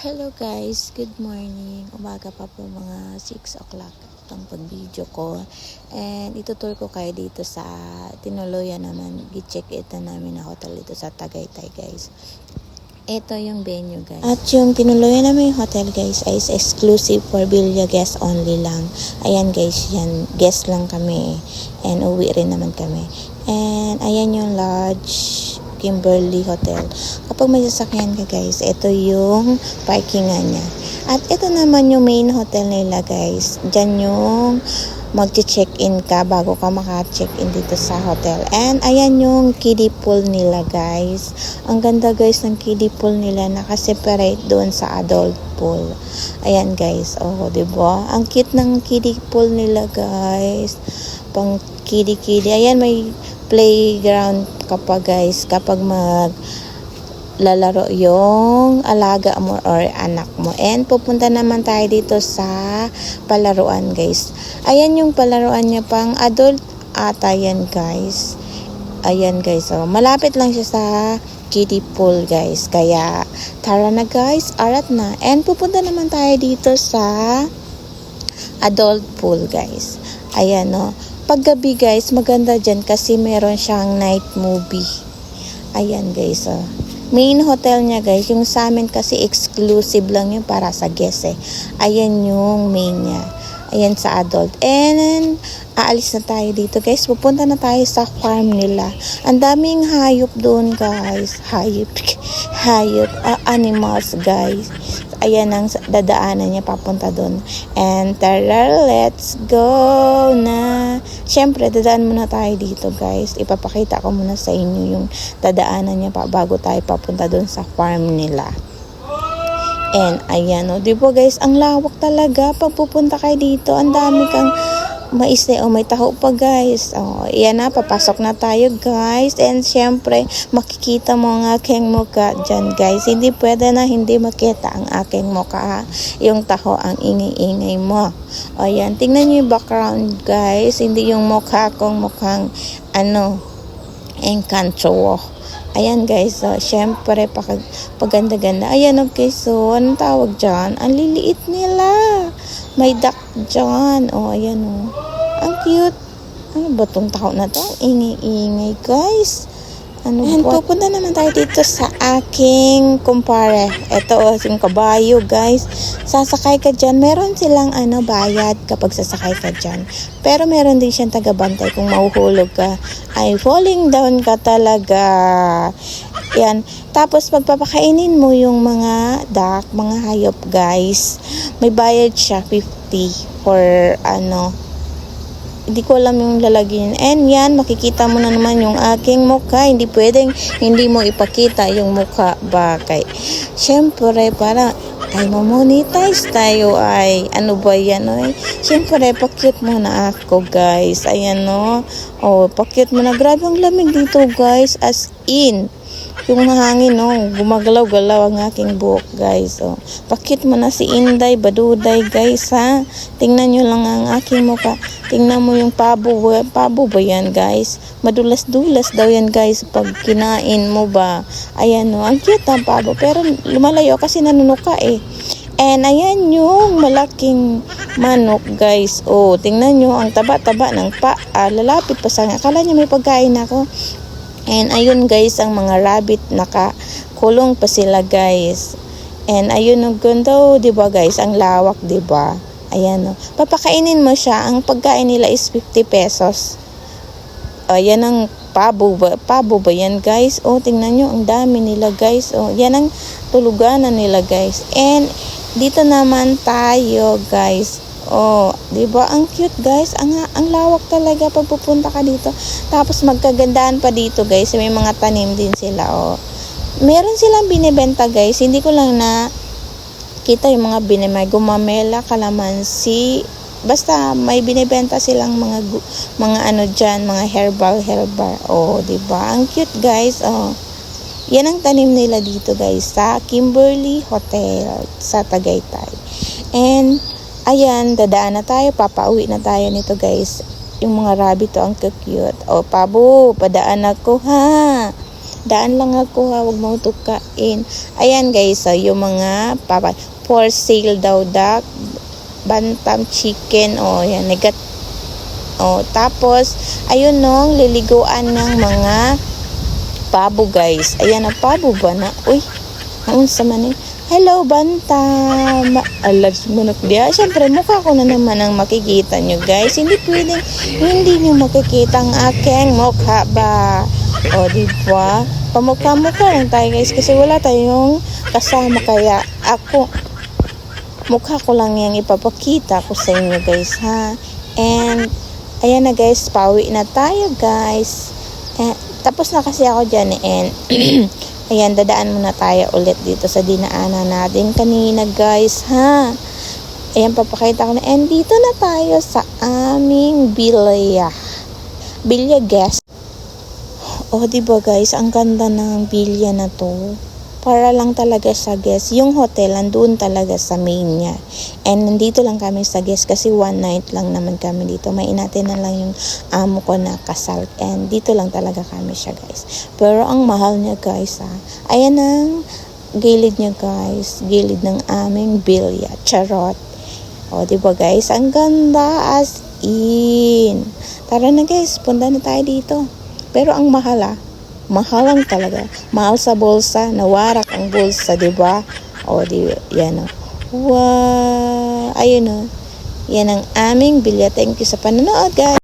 Hello guys, good morning. Umaga pa po, mga 6 o'clock itong pag-video ko. And itutur ko kayo dito sa tinuluyan naman. I-check ito namin na hotel dito sa Tagaytay guys. Ito yung venue guys. At yung tinuluyan namin yung hotel guys ay is exclusive for Villa guests only lang. Ayan guys, yan. Guest lang kami. And uwi rin naman kami. And ayan yung lodge. Kimberly Hotel. Kapag may sasakyan ka guys, ito yung parkingan niya. At ito naman yung main hotel nila guys. Diyan yung mag-check-in ka bago ka maka-check-in dito sa hotel. And ayan yung kiddie pool nila guys. Ang ganda guys ng kiddie pool nila, naka-separate doon sa adult pool. Ayan guys. Oh, 'di ba? Ang cute ng kiddie pool nila guys. Pang kiddie-kiddie. Ayan, may playground kapag guys, kapag lalaro yung alaga mo or anak mo. And pupunta naman tayo dito sa palaruan guys. Ayan yung palaruan niya, pang adult ata yan guys. Ayan guys, so malapit lang siya sa kiddie pool guys. Kaya tara na guys, arat na. And pupunta naman tayo dito sa adult pool guys. Ayan no. Paggabi guys, maganda dyan kasi meron siyang night movie. Ayan guys, oh. Main hotel niya guys, yung sa amin kasi exclusive lang yun para sa guest eh. Ayan yung main niya. Ayan sa adult. And aalis na tayo dito guys. Pupunta na tayo sa farm nila. Ang daming hayop doon guys. Hayop. Animals guys. Ayan ang dadaanan niya papunta doon. And tara, let's go na. Siyempre, dadaan muna tayo dito guys. Ipapakita ko muna sa inyo yung dadaanan niya bago tayo papunta doon sa farm nila. And ayan o, di ba guys, ang lawak talaga pag pupunta kayo dito. Ang dami kang maisne o may taho pa guys. O, ayan na, papasok na tayo guys. And syempre, makikita mo ang aking mukha dyan guys. Hindi pwede na hindi makita ang aking mukha. Yung taho, ang ingay-ingay mo. O ayan, tingnan nyo yung background guys. Hindi yung mukha kong mukhang Encanto. Ayan guys, so syempre paganda-ganda. Ayan okay, so anong tawag dyan? Ang liliit nila. May duck dyan. Oh, ayan oh. Ang cute. Ano ba tong tao na to? Ingay-ingay guys. Ano ba? Pupunta naman tayo dito sa aking kumpare. Ito yung kabayo guys. Sasakay ka dyan. Meron silang bayad kapag sasakay ka dyan. Pero meron din siyang tagabantay kung mahuhulog ka. Ay falling down ka talaga. Yan. Tapos pagpapakainin mo yung mga duck, mga hayop guys. May bayad siya 50 for hindi ko alam yung lalagyan. And yan, makikita mo na naman yung aking mukha. Hindi pwedeng hindi mo ipakita yung mukha bakay. Siyempre, para ay mamonetize tayo ay ano ba yan oy. Siyempre, pakit mo na ako guys. Ayan no. Oh, pakit mo na. Grabe ang lamig dito guys. As in. Yung hangin, no, gumagalaw-galaw ang aking buhok, guys. Oh. Pakit mo na si Inday, Baduday, guys, ha? Tingnan nyo lang ang aking mukha. Tingnan mo yung pabo ba yan, guys? Madulas-dulas daw yan, guys, pag kinain mo ba. Ayan, no, ang cute ang pabo. Pero lumalayo kasi nanunuka, eh. And ayan yung malaking manok, guys. Oh, tingnan nyo, ang taba-taba ng paa. Lalapit pa sa akala nyo may pagkain ako. And ayun guys, ang mga rabbit nakakulong pa sila guys. And ayun ang ganda, oh, 'di ba guys? Ang lawak, 'di ba? Ayan oh. Papakainin mo siya. Ang pagkain nila is 50 pesos. Ayan ang pabo ba yan guys? Oh, tingnan nyo, ang dami nila guys. Oh, yan ang tuluganan nila guys. And dito naman tayo guys. Oh, 'di ba? Ang cute guys. Ang lawak talaga pag pupunta ka dito. Tapos magkagandahan pa dito guys. May mga tanim din sila oh. Meron silang binebenta guys. Hindi ko lang na kita yung mga may gumamela, kalamansi. Basta may binebenta silang mga diyan, mga herbal. Oh, 'di ba? Ang cute guys. Oh. Yan ang tanim nila dito guys sa Kimberly Hotel sa Tagaytay. And ayan, dadaan na tayo, papauwi na tayo nito guys. Yung mga rabbit to, ang cute. O, pabo, padaan ako ha. Daan lang ako ha, huwag mo tukain. Ayan guys, yung mga for sale daw bantam chicken. O, yan, tapos, ayun nung liliguan ng mga pabo guys. Ayan ang pabo ba na? Uy, naunsa man eh. Hello, bantam. Alas manok diya. Siyempre, mukha ko na naman ang makikita nyo, guys. Hindi pwedeng hindi nyo makikita ang aking mukha ba? O, diba? Pamukha-mukha lang tayo, guys. Kasi wala tayong kasama. Kaya ako, mukha ko lang yung ipapakita ko sa inyo, guys, ha? And, ayan na, guys. Pauwi na tayo, guys. Tapos na kasi ako dyan, and ayan, dadaan muna tayo ulit dito sa dinaanan natin kanina, guys, ha? Ayan, papakita ko na. And dito na tayo sa aming bilya. Bilya, guys. Oh, diba, guys? Ang ganda ng bilya na to. Para lang talaga sa guest. Yung hotel, nandun talaga sa main niya. And nandito lang kami sa guest kasi one night lang naman kami dito. Mainatin na lang yung amo ko na kasal. And dito lang talaga kami siya, guys. Pero ang mahal niya, guys, ha. Ayan ang gilid niya, guys. Gilid ng aming bilya. Charot. O, diba, guys? Ang ganda as in. Tara na, guys. Punta na tayo dito. Pero ang mahal, ha. Mahal lang talaga. Mahal sa bulsa. Nawarak ang bulsa, diba? O, yan o. Wow! Ayun o. Yan ang aming bilya. Thank you sa panonood, guys.